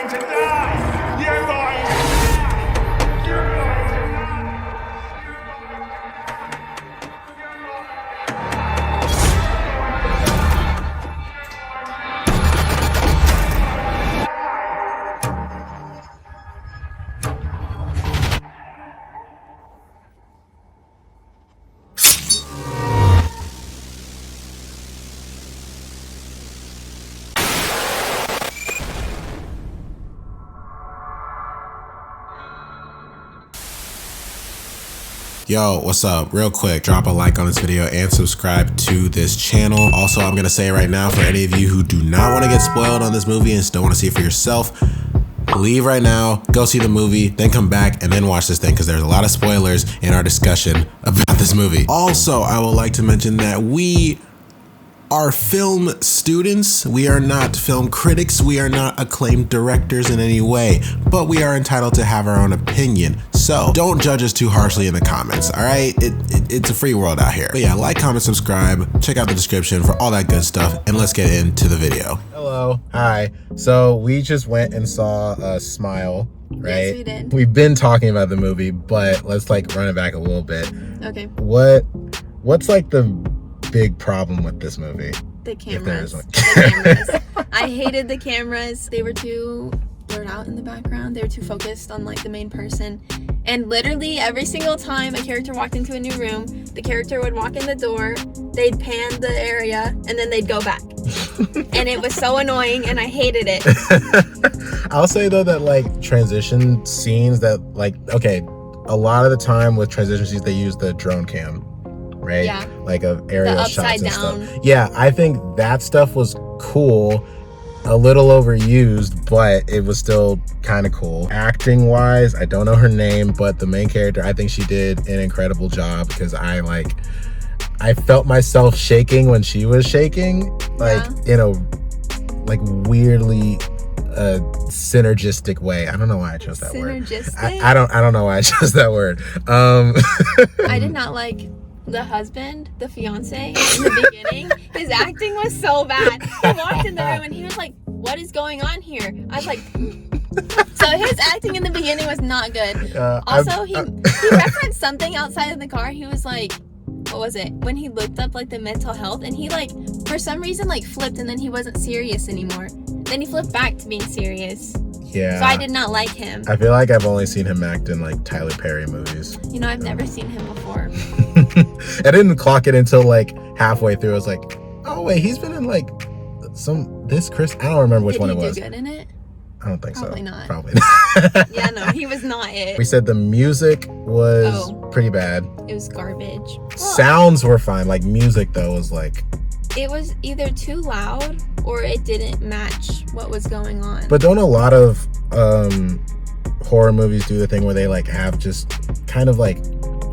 going to die. You're going to die. You're going to die. Yo, what's up? Real quick, drop a like on this video and subscribe to this channel. Also, I'm gonna say right now, for any of you who do not want to get spoiled on this movie and still want to see it for yourself, leave right now, go see the movie, then come back and then watch this thing, because there's a lot of spoilers in our discussion about this movie. Also, I would like to mention that we are film students. We are not film critics. We are not acclaimed directors in any way, but we are entitled to have our own opinion. So don't judge us too harshly in the comments, all right? It's a free world out here. But yeah, like, comment, subscribe, check out the description for all that good stuff, and let's get into the video. Hello, hi. So we just went and saw Smile, right? Yes, we did. We've been talking about the movie, but let's like run it back a little bit. Okay. What's like the big problem with this movie? The If there cameras. is one. The cameras. I hated the cameras. They were too blurred out in the background. They were too focused on like the main person. And literally every single time a character walked into a new room, the character would walk in the door, they'd pan the area, and then they'd go back. And it was so annoying, and I hated it. I'll say though that like transition scenes that like, okay, a lot of the time with transition scenes they use the drone cam, right? Yeah. Like of aerial shots and down. stuff. Yeah, I think that stuff was cool. A little overused, but it was still kind of cool. Acting wise, I don't know her name, but the main character, I think she did an incredible job, because I felt myself shaking when she was shaking, like in a like weirdly synergistic way. I don't know why I chose that word. Synergistic? I don't know why I chose that word. I did not like the husband, the fiance, in the beginning. His acting was so bad. He walked in the room and he was like, "What is going on here?" I was like, so his acting in the beginning was not good. Also, he referenced something outside of the car. He was like, what was it? When he looked up like the mental health, and he like, for some reason, like flipped, and then he wasn't serious anymore. Then he flipped back to being serious. Yeah. So I did not like him. I feel like I've only seen him act in like Tyler Perry movies. You know, I've never seen him before. I didn't clock it until like halfway through. I was like, oh wait, he's been in like Chris. I don't remember which one it was. Did he do good in it? I don't think Probably so. not. Probably not. Yeah, no, he was not it. We said the music was pretty bad. It was garbage. Well, Sounds were fine. Like music though was like. it was either too loud or it didn't match what was going on. But don't a lot of horror movies do the thing where they like have just kind of like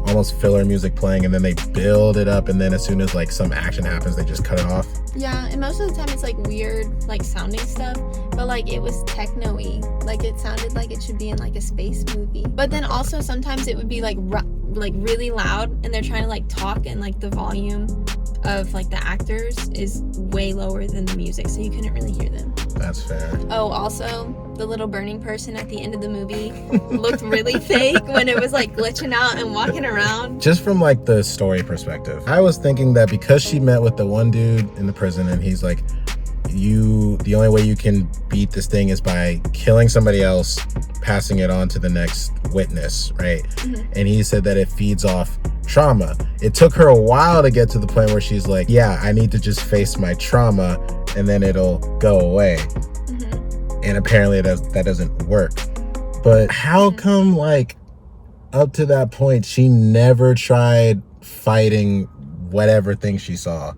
almost filler music playing, and then they build it up, and then as soon as like some action happens they just cut it off? Yeah, and most of the time it's like weird like sounding stuff, but like it was techno-y. Like it sounded like it should be in like a space movie. But then also sometimes it would be like really loud, and they're trying to like talk, and like the volume of like the actors is way lower than the music, so you couldn't really hear them. That's fair. Oh, also the little burning person at the end of the movie looked really fake when it was like glitching out and walking around. Just from like the story perspective, I was thinking that because she met with the one dude in the prison, and he's like, the only way you can beat this thing is by killing somebody else, passing it on to the next witness, right? Mm-hmm. And he said that it feeds off trauma. It took her a while to get to the point where she's like, yeah, I need to just face my trauma and then it'll go away. Mm-hmm. And apparently that doesn't work. But how come like up to that point she never tried fighting whatever thing she saw?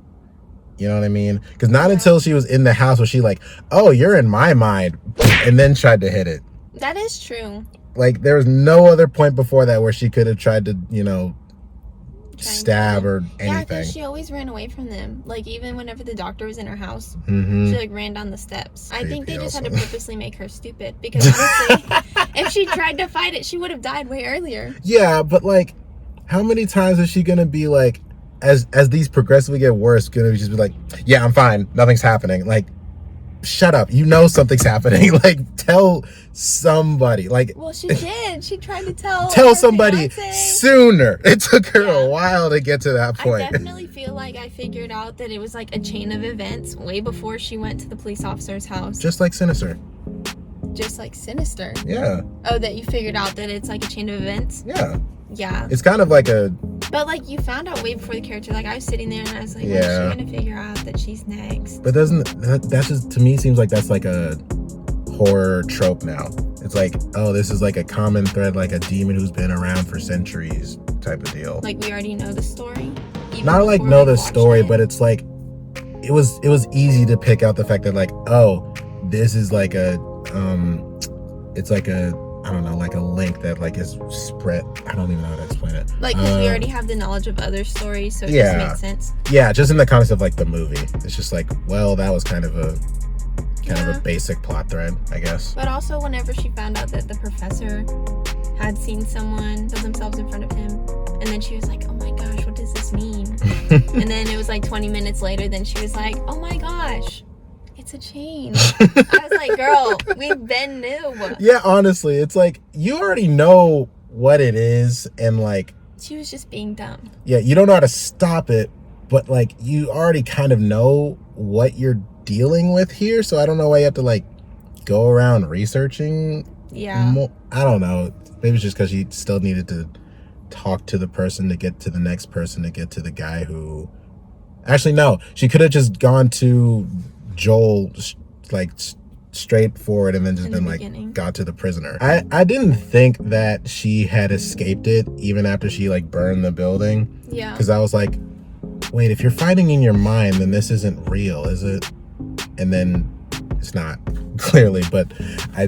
You know what I mean? Because not until she was in the house was she like, oh, you're in my mind, and then tried to hit it. That is true. Like there was no other point before that where she could have tried to, you know, stab or Yeah, anything. because she always ran away from them. Like even whenever the doctor was in her house, Mm-hmm. she like ran down the steps. I think they Creepy just had to also. purposely make her stupid, because honestly, if she tried to fight it, she would have died way earlier. Yeah, but like, how many times is she gonna be like, as these progressively get worse, gonna just be like, yeah, I'm fine, nothing's happening? Like, shut up. You know something's happening. Like, tell somebody. Like, Well, she did. She tried to tell tell her somebody fiancé. sooner. It took her Yeah. a while to get to that I point. definitely feel like I figured out that it was like a chain of events way before she went to the police officer's house. Just like Sinister. Just like Sinister. Yeah. Oh, that you figured out that it's like a chain of events? Yeah. Yeah. It's kind of like a, But like you found out way before the character. Like I was sitting there and I was like, Yeah. when's she gonna figure out that she's next? but that just, to me, seems like that's like a horror trope now. It's like, oh, this is like a common thread, like a demon who's been around for centuries type of deal. Like we already know the story. Even Not like before know we the watched story, it. but it's like, it was easy to pick out the fact that like, oh, this is like a, it's like a, I don't know, like a link that like is spread. I don't even know how to explain it. Like, because we already have the knowledge of other stories, so it yeah. just makes sense. Yeah, just in the context of like the movie, it's just like, well, that was kind of a Yeah. basic plot thread, I guess. But also, whenever she found out that the professor had seen someone kill themselves in front of him, and then she was like, oh my gosh, what does this mean? And then it was like 20 minutes later, then she was like, oh my gosh, it's a chain. I was like, girl, we then knew. Yeah, honestly, it's like you already know what it is, and like, She was just being dumb. yeah, you don't know how to stop it, but like you already kind of know what you're dealing with here, so I don't know why you have to like go around researching Yeah. more. I don't know. Maybe it's just because she still needed to talk to the person to get to the next person to get to the guy who. Actually, no. She could have just gone to Joel straight forward and then just In the been like beginning. got to the prisoner. I didn't think that she had escaped it even after she like burned the building, Yeah. because I was like, wait, if you're fighting in your mind, then this isn't real, is it? And then it's not, clearly, but I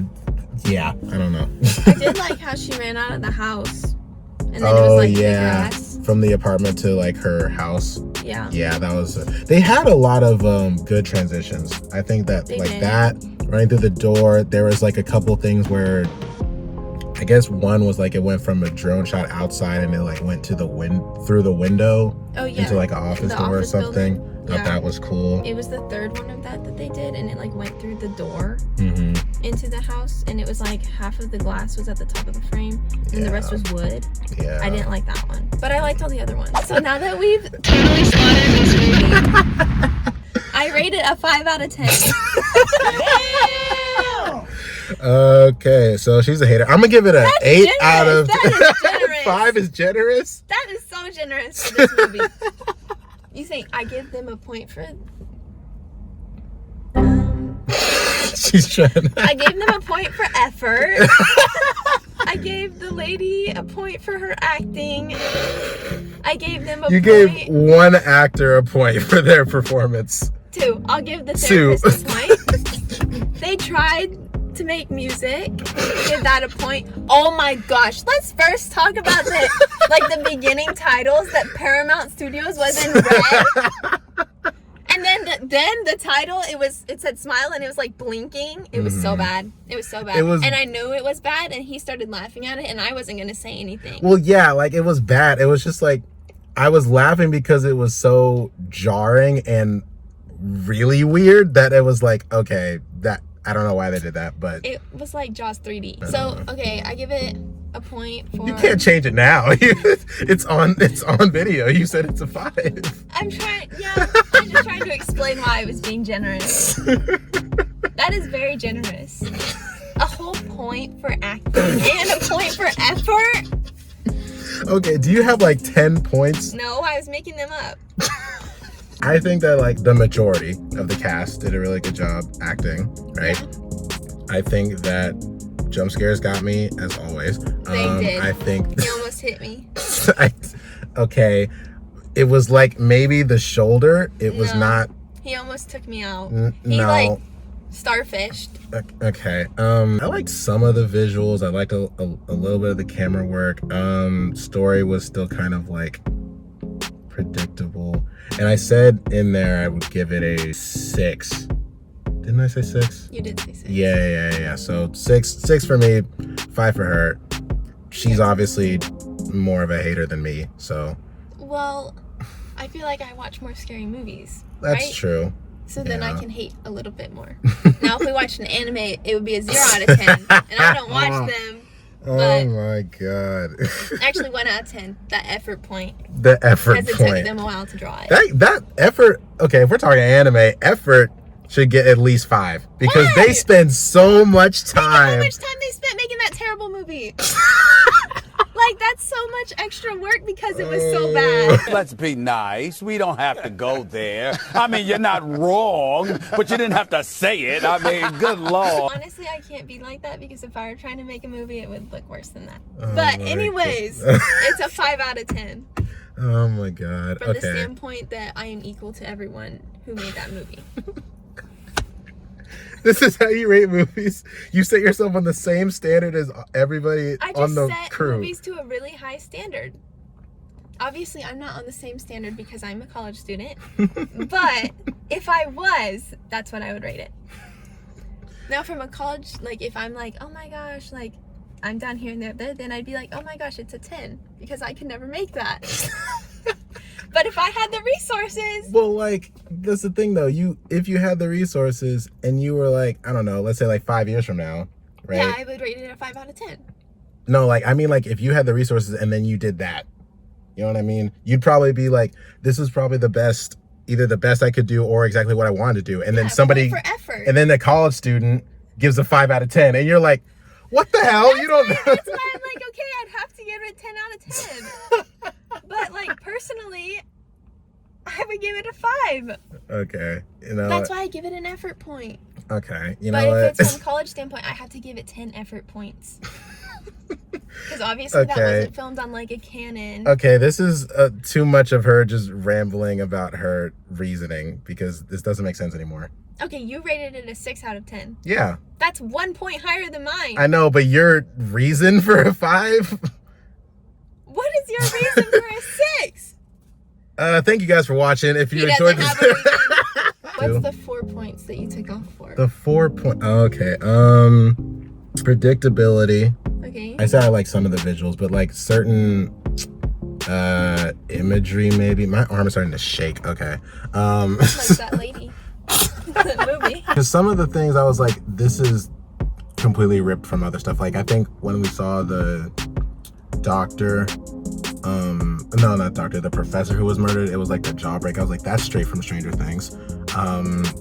don't know. I did like how she ran out of the house. And then it Oh, was like the yeah. grass. From the apartment to like her house. Yeah. Yeah, that was, they had a lot of good transitions. I think that They like did. that, running through the door, there was like a couple things where, I guess one was like it went from a drone shot outside and it like went to the through the window Oh, yeah. into like an office The door or office something. building. Thought Yeah. that was cool. It was the third one of that they did, and it like went through the door Hmm. into the house, and it was like half of the glass was at the top of the frame, and the rest was wood. Yeah. I didn't like that one, but I liked all the other ones. So now that we've totally slaughtered this movie, I rate it a 5 out of 10. Okay, so she's a hater. I'm gonna give it a 8 generous. out of That is generous. 5 is generous. That is so generous for this movie. You think I give them a point for? She's trying. I gave them a point for effort. I gave the lady a point for her acting. I gave them a You point. gave one actor a point for their performance. 2. I'll give the 2. therapist a point. They tried to make music. Give that a point. Oh my gosh. Let's first talk about the beginning titles that Paramount Studios was in red. And then the title, it said smile and it was like blinking. It was so bad. It was so bad. It was- and I knew it was bad, and he started laughing at it, and I wasn't gonna say anything. Well, yeah, like it was bad. It was just like I was laughing because it was so jarring and really weird that it was like, okay, that I don't know why they did that, but It was like Jaws 3D. So okay, I give it a point for. you can't change it now. It's on video. You said it's a 5. I'm trying. Yeah, I'm just trying to explain why I was being generous. That is very generous. A whole point for acting and a point for effort. Okay, do you have like 10 points? No, I was making them up. I think that like the majority of the cast did a really good job acting, right? I think that jump scares got me as always. They did. I think He almost hit me. okay, it was like maybe the shoulder. It was No. not. He almost took me out. He No. like starfished. Okay. I liked some of the visuals. I liked a little bit of the camera work. Story was still kind of like predictable. And I said in there I would give it a 6. Didn't I say 6? You did say 6. Yeah. So 6 for me, 5 for her. She's obviously more of a hater than me, so Well, I feel like I watch more scary movies. that's right? true. So then I Yeah. can hate a little bit more. Now, if we watched an anime, it would be a 0 out of 10. And I don't watch them. Oh But- my god. Actually, 1 out of 10. That effort point. The effort Because it took point. them a while to draw it. That effort. Okay, if we're talking anime, effort should get at least 5 because Why? they spend so much Think of how time. much time they spent making that terrible movie. Like, that's so much extra work because it was so bad. Let's be nice. We don't have to go there. I mean, you're not wrong, but you didn't have to say it. I mean, good Lord. Honestly, I can't be like that because if I were trying to make a movie, it would look worse than that. Oh But my anyways, God. it's a 5 out of 10. Oh my god. From the Okay. standpoint that I am equal to everyone who made that movie. This is how you rate movies. You set yourself on the same standard as everybody I on just the set crew. movies to a really high standard. Obviously, I'm not on the same standard because I'm a college student. But if I was, that's what I would rate it. Now, from a college, like, if I'm like, oh my gosh, like, I'm down here and there, then I'd be like, oh my gosh, it's a 10 because I could never make that. But if I had the resources, Well, like, that's the thing though. If you had the resources and you were like, I don't know, let's say like 5 years from now, right? yeah, I would rate it a 5 out of 10. No, like, I mean, like, if you had the resources and then you did that, you know what I mean? You'd probably be like, this is probably the best, either the best I could do or exactly what I wanted to do. And then Yeah, somebody, point for effort. and then the college student gives a 5 out of 10. And you're like, what the hell? You don't know. That's why I'm like, okay, I'd have to give it 10 out of 10. But like personally, I would give it a 5. Okay. You know, That's why I give it an effort point. okay. You know But what? if it's from college standpoint, I have to give it 10 effort points. Because obviously that Okay. wasn't filmed on like a Canon. Okay, this is too much of her just rambling about her reasoning because this doesn't make sense anymore. Okay, you rated it a 6 out of 10. Yeah, That's 1 point higher than mine. I know, but your reason for a 5? What is your reason for a 6? Thank you guys for watching. If you He enjoyed doesn't this, have a reason. What's the 4 points that you took off for? the 4 point. Okay, predictability. Okay. I said I like some of the visuals, but like certain imagery, maybe. My arm is starting to shake. Okay, Like that lady. The movie. because some of the things I was like, this is completely ripped from other stuff. Like I think when we saw the doctor, no, not doctor, the professor who was murdered, it was like the jawbreak. I was like, that's straight from Stranger Things.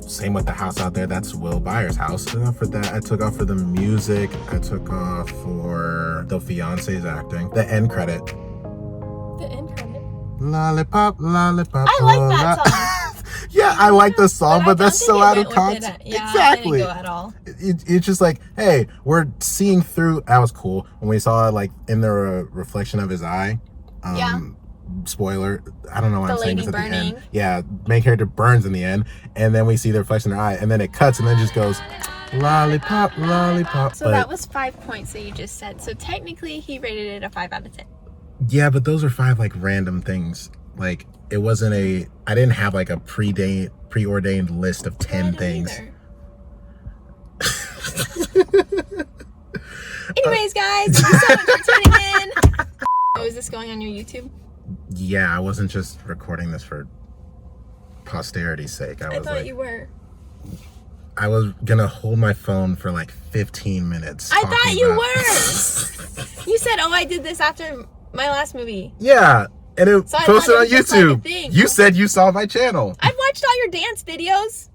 Same with the house out there, that's Will Byers' house. I took off for that. I took off for the music. I took off for the fiance's acting. The end credit. The end credit. Lollipop, lollipop. I like that oh, song. Yeah, I like the song, but that's so out of context. context. Yeah, Exactly. It didn't go at all. It's just like, hey, we're seeing through. That was cool when we saw like in the reflection of his eye. Yeah. Spoiler. I don't know why The I'm saying lady this at the end. burning. Yeah, main character burns in the end, and then we see the reflection in her eye, and then it cuts, and then just goes, lollipop, lollipop. So But- that was 5 points that you just said. So technically, he rated it a 5 out of 10. Yeah, but those are 5 like random things. Like it wasn't I didn't have like a preordained list of 10 I don't things. either. Anyways, guys, thank you so much for tuning in. Oh, is this going on your YouTube? Yeah, I wasn't just recording this for posterity's sake. I was thought like, you were. I was gonna hold my phone for like 15 minutes. I talking thought you about- were. You said, "Oh, I did this after my last movie." Yeah, and it So I posted thought on it was just like a YouTube. thing. You said you saw my channel. I've watched all your dance videos.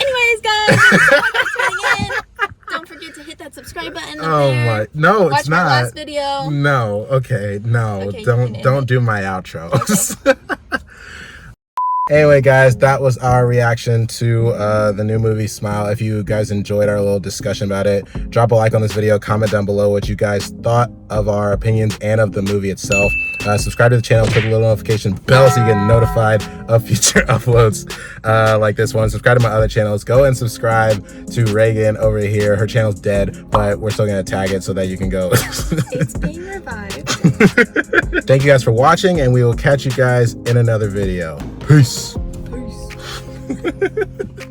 Anyways, guys, thank you so much for tuning in. Don't forget to hit that subscribe button up Oh there. my, no, Watch it's my not. last video. No, okay, no, Okay, you can end don't it. do my outro. Anyway, guys, that was our reaction to the new movie Smile. If you guys enjoyed our little discussion about it, drop a like on this video, comment down below what you guys thought of our opinions and of the movie itself. Subscribe to the channel, click the little notification bell so you get notified of future uploads like this one. Subscribe to my other channels. Go and subscribe to Reagan over here. Her channel's dead, but we're still gonna tag it so that you can go. It's being revived. Thank you guys for watching, and we will catch you guys in another video. Peace. Peace.